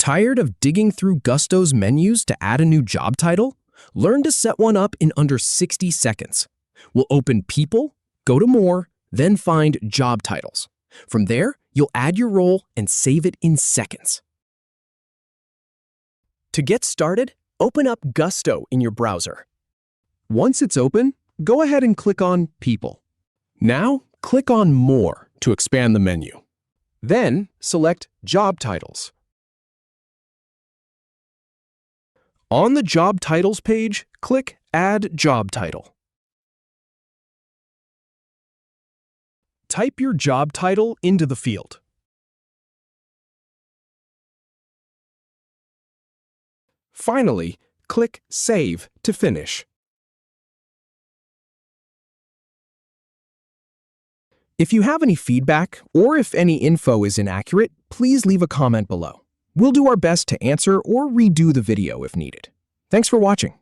Tired of digging through Gusto's menus to add a new job title? Learn to set one up in under 60 seconds. We'll open People, go to More, then find Job Titles. From there, you'll add your role and save it in seconds. To get started, open up Gusto in your browser. Once it's open, go ahead and click on People. Now, click on More to expand the menu. Then, select Job Titles. On the Job Titles page, click Add Job Title. Type your job title into the field. Finally, click Save to finish. If you have any feedback or if any info is inaccurate, please leave a comment below. We'll do our best to answer or redo the video if needed. Thanks for watching.